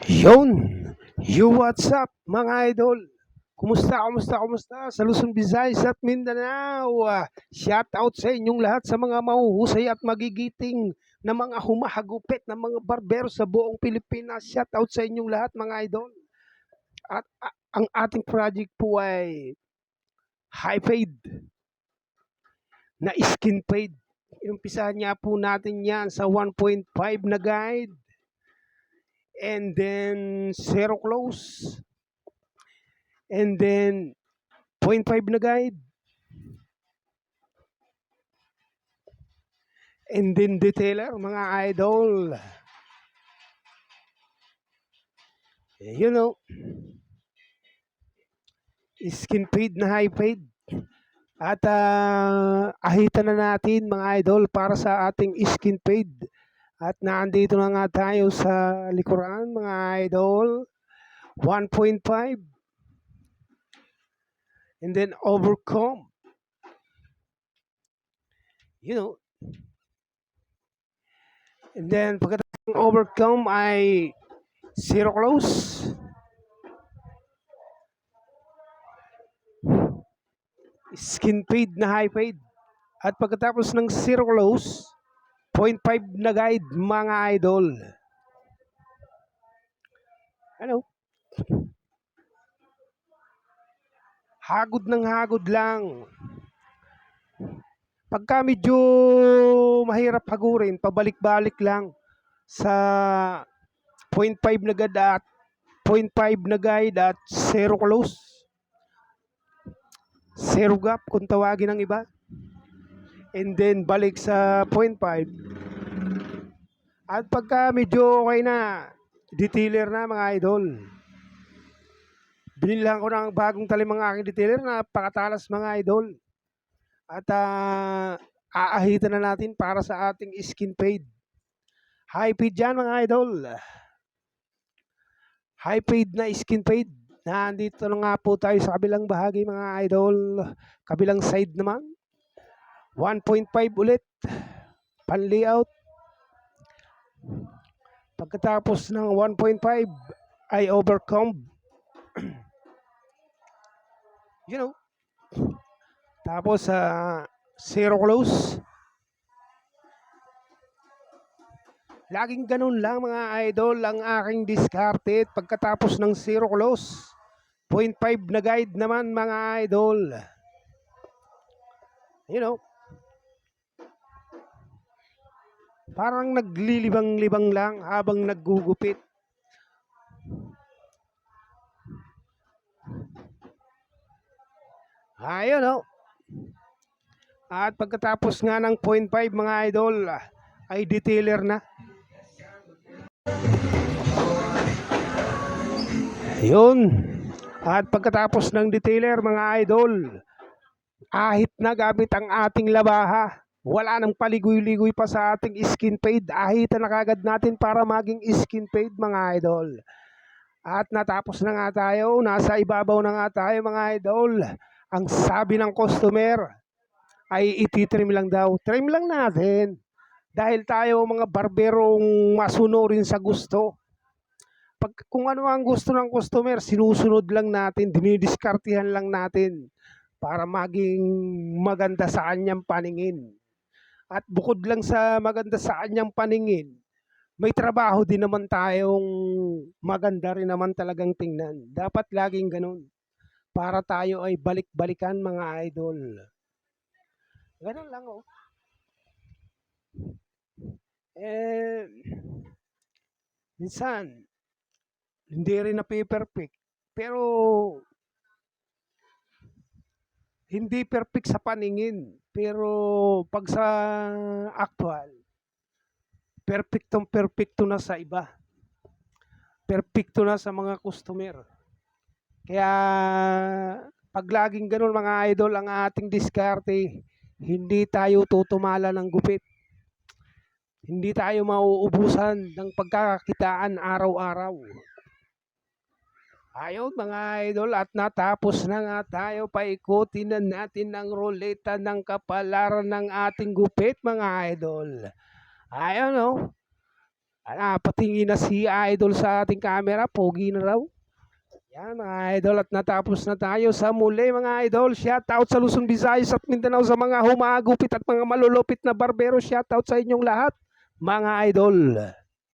Yun! What's up mga idol? Kumusta sa Luzon, Visayas at Mindanao? Shout out sa inyong lahat sa mga mahuhusay at magigiting na mga humahagupit na mga barbero sa buong Pilipinas. Shout out sa inyong lahat mga idol. At ang ating project po ay high fade na skin fade. Inumpisahan niya po natin yan sa 1.5 na guide. And then zero close. And then 0.5 na guide. And then detailer mga idol. You know, skin fade na high fade. At ahitan na natin mga idol para sa ating skin fade. At nandito na nga tayo sa likuran mga idol. 1.5. And then overcome. You know. And then pagkatapos ng overcome ay zero close. Skin fade na high fade. At pagkatapos ng zero close, 0.5 na guide mga idol. Ano? Hagod ng hagod lang. Pagka medyo mahirap hagurin, pabalik-balik lang sa 0.5 na guide at 0.5 na guide at zero close. Zero gap kung tawagin ng iba. And then balik sa 0.5. At pagka medyo okay na, detailer na mga idol. Binilhan ko ng bagong talim mga aking detailer na pakatalas mga idol. At aahitan na natin para sa ating skin fade. High fade dyan mga idol. High fade na skin fade. Nandito na nga po tayo sa kabilang bahagi mga idol. Kabilang side naman. 1.5 ulit. Pan layout. Pagkatapos ng 1.5 ay overcome. You know. Tapos zero close. Laging ganun lang mga idol ang aking diskarte. Pagkatapos ng zero close, 0.5 na guide naman mga idol. You know. Parang naglilibang-libang lang habang naggugupit. Ayun o. At pagkatapos nga ng 0.5 mga idol, ay detailer na. Yun. At pagkatapos ng detailer mga idol, ahit na gamit ang ating labaha. Wala nang paligoy-ligoy pa sa ating skin fade. Ahitan na kagad natin para maging skin fade mga idol. At natapos na nga tayo. Nasa ibabaw na nga tayo mga idol. Ang sabi ng customer ay ititrim lang daw. Trim lang natin. Dahil tayo mga barberong masunurin sa gusto. Kung ano ang gusto ng customer, sinusunod lang natin. Dinidiskartihan lang natin para maging maganda sa kanyang paningin. At bukod lang sa maganda sa kanyang paningin, may trabaho din naman tayong maganda rin naman talagang tingnan. Dapat laging ganun. Para tayo ay balik-balikan mga idol. Ganun lang oh. Minsan, hindi rin na perfect. Pero, hindi perfect sa paningin. Pero, pag sa actual, perfecto na sa iba. Perfecto na sa mga customer. Kaya, pag laging ganun mga idol ang ating diskarte, hindi tayo tutumala ng gupit. Hindi tayo mauubusan ng pagkakakitaan araw-araw. Ayun mga idol, at natapos na nga tayo. Paikutin na natin ang roleta ng kapalaran ng ating gupit mga idol. Ayun oh. Patingin na si Idol sa ating camera, pogi na raw. Yan mga idol, at natapos na tayo sa muli mga idol. Shout out sa Luzon, Visayas at Mindanao, sa mga humagupit at mga malulupit na barbero. Shout out sa inyong lahat mga idol.